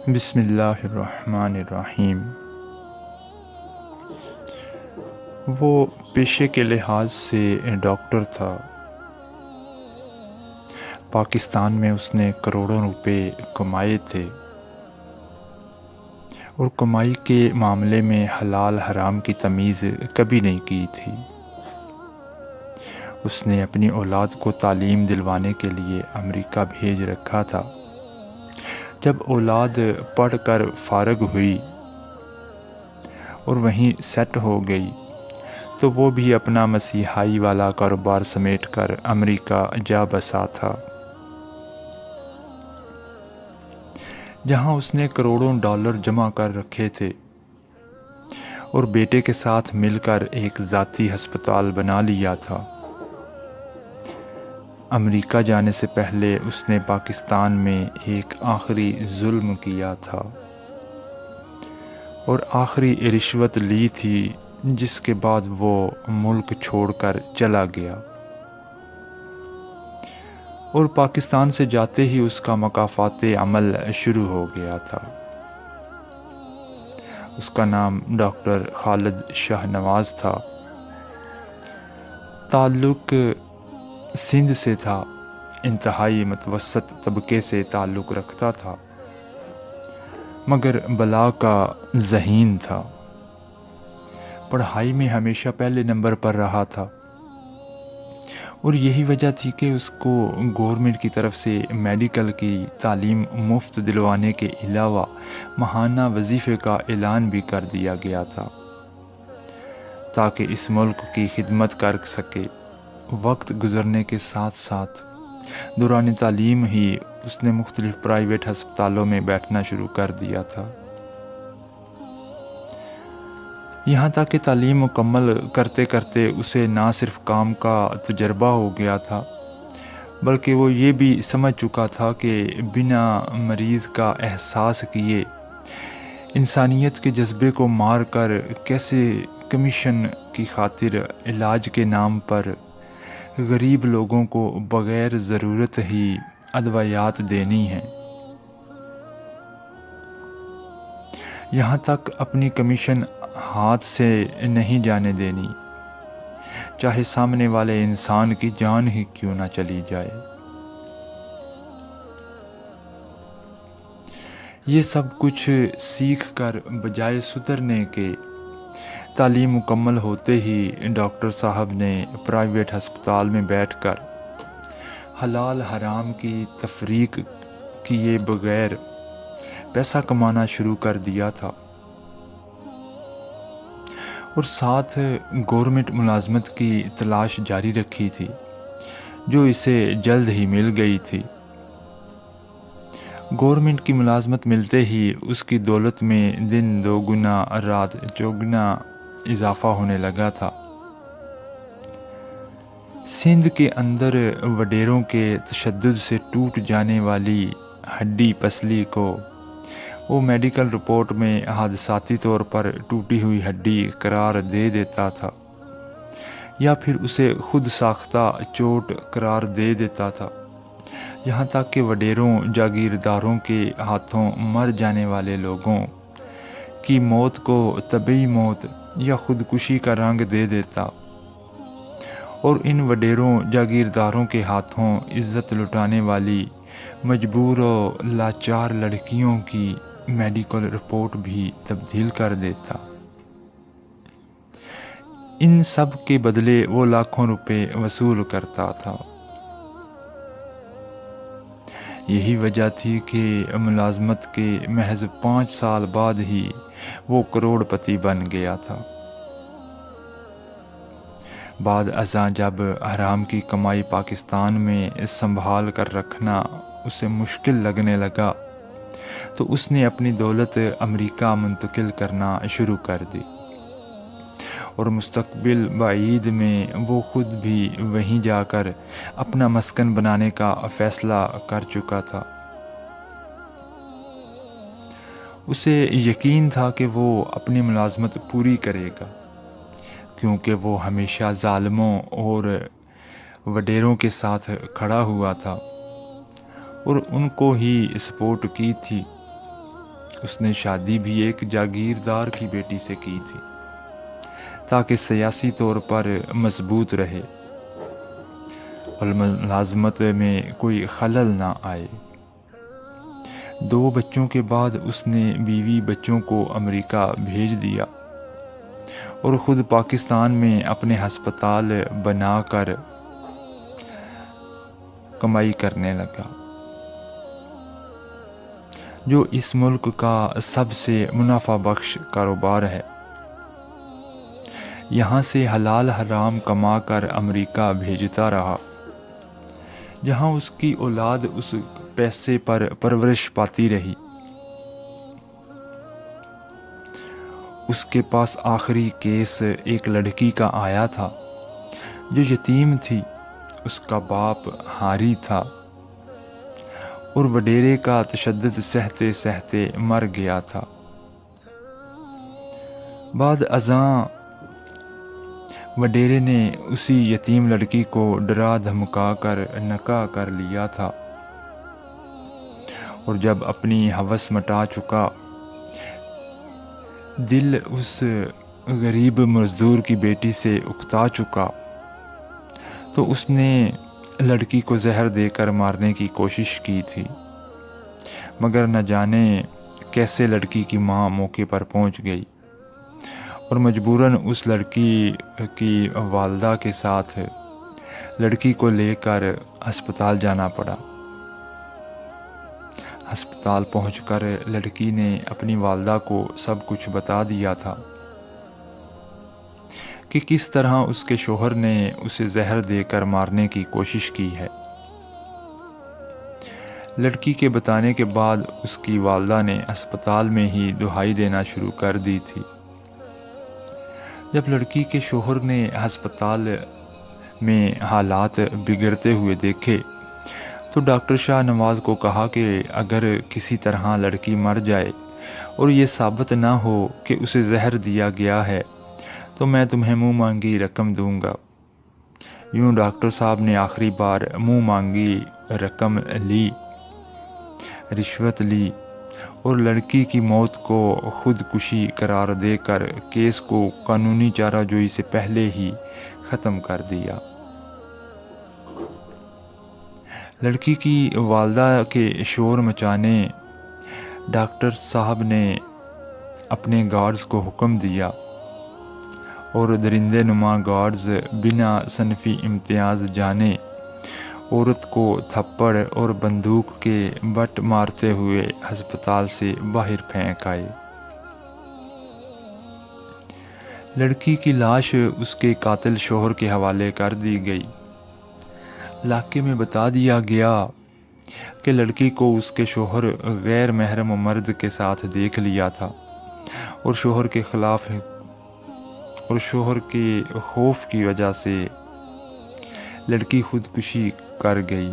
بسم اللہ الرحمن الرحیم۔ وہ پیشے کے لحاظ سے ڈاکٹر تھا۔ پاکستان میں اس نے کروڑوں روپے کمائے تھے اور کمائی کے معاملے میں حلال حرام کی تمیز کبھی نہیں کی تھی۔ اس نے اپنی اولاد کو تعلیم دلوانے کے لیے امریکہ بھیج رکھا تھا۔ جب اولاد پڑھ کر فارغ ہوئی اور وہیں سیٹ ہو گئی تو وہ بھی اپنا مسیحائی والا کاروبار سمیٹ کر امریکہ جا بسا تھا، جہاں اس نے کروڑوں ڈالر جمع کر رکھے تھے اور بیٹے کے ساتھ مل کر ایک ذاتی ہسپتال بنا لیا تھا۔ امریکہ جانے سے پہلے اس نے پاکستان میں ایک آخری ظلم کیا تھا اور آخری رشوت لی تھی، جس کے بعد وہ ملک چھوڑ کر چلا گیا اور پاکستان سے جاتے ہی اس کا مکافات عمل شروع ہو گیا تھا۔ اس کا نام ڈاکٹر خالد شاہ نواز تھا۔ تعلق سندھ سے تھا، انتہائی متوسط طبقے سے تعلق رکھتا تھا، مگر بلا کا ذہین تھا۔ پڑھائی میں ہمیشہ پہلے نمبر پر رہا تھا اور یہی وجہ تھی کہ اس کو گورنمنٹ کی طرف سے میڈیکل کی تعلیم مفت دلوانے کے علاوہ ماہانہ وظیفے کا اعلان بھی کر دیا گیا تھا تاکہ اس ملک کی خدمت کر سکے۔ وقت گزرنے کے ساتھ ساتھ دوران تعلیم ہی اس نے مختلف پرائیویٹ ہسپتالوں میں بیٹھنا شروع کر دیا تھا، یہاں تک کہ تعلیم مکمل کرتے کرتے اسے نہ صرف کام کا تجربہ ہو گیا تھا بلکہ وہ یہ بھی سمجھ چکا تھا کہ بنا مریض کا احساس کیے انسانیت کے جذبے کو مار کر کیسے کمیشن کی خاطر علاج کے نام پر غریب لوگوں کو بغیر ضرورت ہی ادویات دینی ہیں، یہاں تک اپنی کمیشن ہاتھ سے نہیں جانے دینی، چاہے سامنے والے انسان کی جان ہی کیوں نہ چلی جائے۔ یہ سب کچھ سیکھ کر بجائے سدھرنے کے، تعلیم مکمل ہوتے ہی ڈاکٹر صاحب نے پرائیویٹ ہسپتال میں بیٹھ کر حلال حرام کی تفریق کیے بغیر پیسہ کمانا شروع کر دیا تھا اور ساتھ گورنمنٹ ملازمت کی تلاش جاری رکھی تھی جو اسے جلد ہی مل گئی تھی۔ گورنمنٹ کی ملازمت ملتے ہی اس کی دولت میں دن دوگنا رات چوگنا اضافہ ہونے لگا تھا۔ سندھ کے اندر وڈیروں کے تشدد سے ٹوٹ جانے والی ہڈی پسلی کو وہ میڈیکل رپورٹ میں حادثاتی طور پر ٹوٹی ہوئی ہڈی قرار دے دیتا تھا یا پھر اسے خود ساختہ چوٹ قرار دے دیتا تھا، یہاں تک کہ وڈیروں جاگیرداروں کے ہاتھوں مر جانے والے لوگوں کی موت کو طبعی موت یا خودکشی کا رنگ دے دیتا اور ان وڈیروں جاگیرداروں کے ہاتھوں عزت لٹانے والی مجبور و لاچار لڑکیوں کی میڈیکل رپورٹ بھی تبدیل کر دیتا۔ ان سب کے بدلے وہ لاکھوں روپے وصول کرتا تھا۔ یہی وجہ تھی کہ ملازمت کے محض 5 سال بعد ہی وہ کروڑ پتی بن گیا تھا۔ بعد ازاں جب حرام کی کمائی پاکستان میں سنبھال کر رکھنا اسے مشکل لگنے لگا تو اس نے اپنی دولت امریکہ منتقل کرنا شروع کر دی اور مستقبل بعید میں وہ خود بھی وہیں جا کر اپنا مسکن بنانے کا فیصلہ کر چکا تھا۔ اسے یقین تھا کہ وہ اپنی ملازمت پوری کرے گا کیونکہ وہ ہمیشہ ظالموں اور وڈیروں کے ساتھ کھڑا ہوا تھا اور ان کو ہی سپورٹ کی تھی۔ اس نے شادی بھی ایک جاگیردار کی بیٹی سے کی تھی تاکہ سیاسی طور پر مضبوط رہے اور ملازمت میں کوئی خلل نہ آئے۔ 2 بچوں کے بعد اس نے بیوی بچوں کو امریکہ بھیج دیا اور خود پاکستان میں اپنے ہسپتال بنا کر کمائی کرنے لگا، جو اس ملک کا سب سے منافع بخش کاروبار ہے۔ یہاں سے حلال حرام کما کر امریکہ بھیجتا رہا، جہاں اس کی اولاد اس پیسے پر پرورش پاتی رہی۔ اس کے پاس آخری کیس ایک لڑکی کا آیا تھا جو یتیم تھی، اس کا باپ حاری تھا اور وڈیرے کا تشدد سہتے سہتے مر گیا تھا۔ بعد ازاں وڈیرے نے اسی یتیم لڑکی کو ڈرا دھمکا کر نکاح کر لیا تھا، اور جب اپنی ہوس مٹا چکا، دل اس غریب مزدور کی بیٹی سے اکتا چکا، تو اس نے لڑکی کو زہر دے کر مارنے کی کوشش کی تھی، مگر نہ جانے کیسے لڑکی کی ماں موقع پر پہنچ گئی اور مجبوراً اس لڑکی کی والدہ کے ساتھ لڑکی کو لے کر ہسپتال جانا پڑا۔ ہسپتال پہنچ کر لڑکی نے اپنی والدہ کو سب کچھ بتا دیا تھا کہ کس طرح اس کے شوہر نے اسے زہر دے کر مارنے کی کوشش کی ہے۔ لڑکی کے بتانے کے بعد اس کی والدہ نے ہسپتال میں ہی دہائی دینا شروع کر دی تھی۔ جب لڑکی کے شوہر نے ہسپتال میں حالات بگڑتے ہوئے دیکھے تو ڈاکٹر شاہ نواز کو کہا کہ اگر کسی طرح لڑکی مر جائے اور یہ ثابت نہ ہو کہ اسے زہر دیا گیا ہے تو میں تمہیں منہ مانگی رقم دوں گا۔ یوں ڈاکٹر صاحب نے آخری بار منہ مانگی رقم لی، رشوت لی اور لڑکی کی موت کو خودکشی قرار دے کر کیس کو قانونی چارہ جوئی سے پہلے ہی ختم کر دیا۔ لڑکی کی والدہ کے شور مچانے ڈاکٹر صاحب نے اپنے گارڈز کو حکم دیا اور درندے نما گارڈز بنا صنفی امتیاز جانے عورت کو تھپڑ اور بندوق کے بٹ مارتے ہوئے ہسپتال سے باہر پھینک آئے۔ لڑکی کی لاش اس کے قاتل شوہر کے حوالے کر دی گئی۔ علاقے میں بتا دیا گیا کہ لڑکی کو اس کے شوہر غیر محرم مرد کے ساتھ دیکھ لیا تھا اور شوہر کے خوف کی وجہ سے لڑکی خودکشی کر گئی۔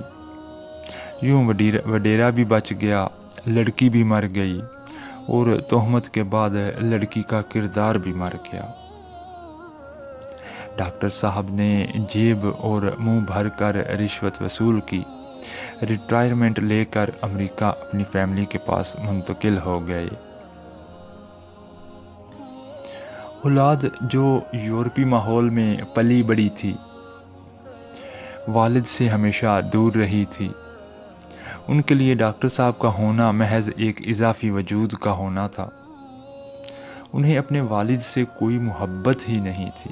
یوں وڈیرا بھی بچ گیا، لڑکی بھی مر گئی اور تہمت کے بعد لڑکی کا کردار بھی مر گیا۔ ڈاکٹر صاحب نے جیب اور منہ بھر کر رشوت وصول کی، ریٹائرمنٹ لے کر امریکہ اپنی فیملی کے پاس منتقل ہو گئے۔ اولاد جو یورپی ماحول میں پلی بڑھی تھی، والد سے ہمیشہ دور رہی تھی، ان کے لیے ڈاکٹر صاحب کا ہونا محض ایک اضافی وجود کا ہونا تھا۔ انہیں اپنے والد سے کوئی محبت ہی نہیں تھی۔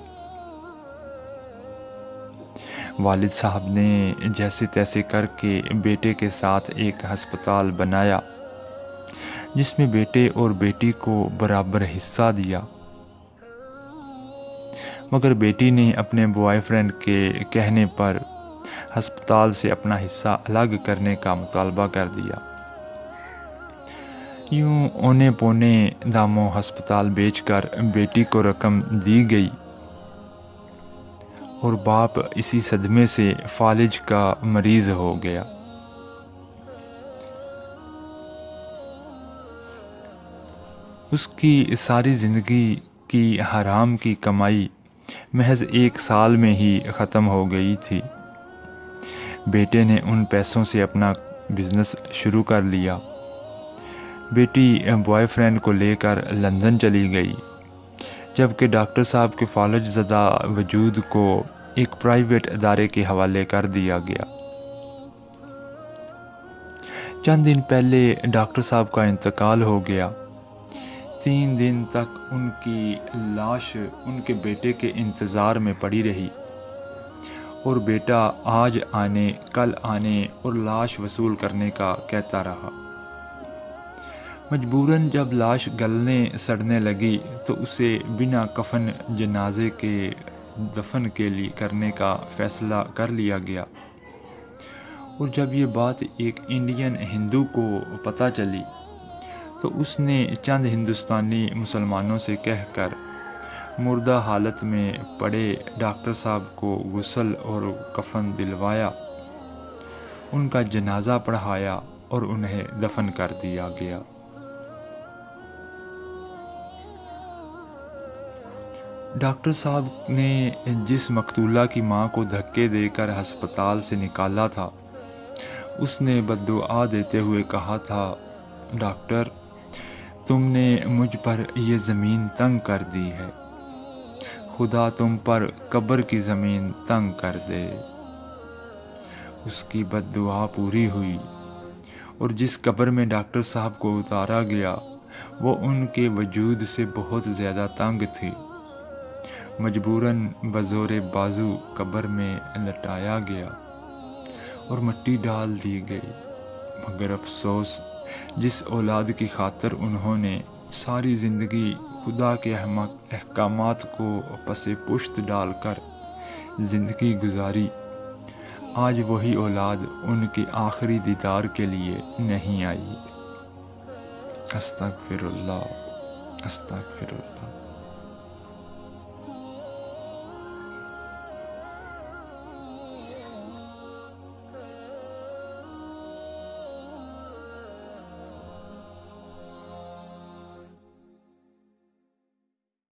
والد صاحب نے جیسے تیسے کر کے بیٹے کے ساتھ ایک ہسپتال بنایا جس میں بیٹے اور بیٹی کو برابر حصہ دیا، مگر بیٹی نے اپنے بوائے فرینڈ کے کہنے پر ہسپتال سے اپنا حصہ الگ کرنے کا مطالبہ کر دیا۔ یوں اونے پونے داموں ہسپتال بیچ کر بیٹی کو رقم دی گئی اور باپ اسی صدمے سے فالج کا مریض ہو گیا۔ اس کی ساری زندگی کی حرام کی کمائی محض 1 سال میں ہی ختم ہو گئی تھی۔ بیٹے نے ان پیسوں سے اپنا بزنس شروع کر لیا بیٹی بوائے فرینڈ کو لے کر لندن چلی گئی، جبکہ ڈاکٹر صاحب کے فالج زدہ وجود کو ایک پرائیویٹ ادارے کے حوالے کر دیا گیا۔ چند دن پہلے ڈاکٹر صاحب کا انتقال ہو گیا۔ 3 دن تک ان کی لاش ان کے بیٹے کے انتظار میں پڑی رہی، اور بیٹا آج آنے کل آنے اور لاش وصول کرنے کا کہتا رہا۔ مجبوراً جب لاش گلنے سڑنے لگی تو اسے بنا کفن جنازے کے دفن کرنے کا فیصلہ کر لیا گیا، اور جب یہ بات ایک انڈین ہندو کو پتہ چلی تو اس نے چند ہندوستانی مسلمانوں سے کہہ کر مردہ حالت میں پڑے ڈاکٹر صاحب کو غسل اور کفن دلوایا، ان کا جنازہ پڑھایا اور انہیں دفن کر دیا گیا۔ ڈاکٹر صاحب نے جس مقتولہ کی ماں کو دھکے دے کر ہسپتال سے نکالا تھا، اس نے بددعا دیتے ہوئے کہا تھا، ڈاکٹر، تم نے مجھ پر یہ زمین تنگ کر دی ہے، خدا تم پر قبر کی زمین تنگ کر دے۔ اس کی بددعا پوری ہوئی، اور جس قبر میں ڈاکٹر صاحب کو اتارا گیا وہ ان کے وجود سے بہت زیادہ تنگ تھی۔ مجبوراً بزور بازو قبر میں لٹایا گیا اور مٹی ڈال دی گئی، مگر افسوس جس اولاد کی خاطر انہوں نے ساری زندگی خدا کے احکامات کو پس پشت ڈال کر زندگی گزاری، آج وہی اولاد ان کے آخری دیدار کے لیے نہیں آئی۔ استغفر اللہ، استغفر اللہ۔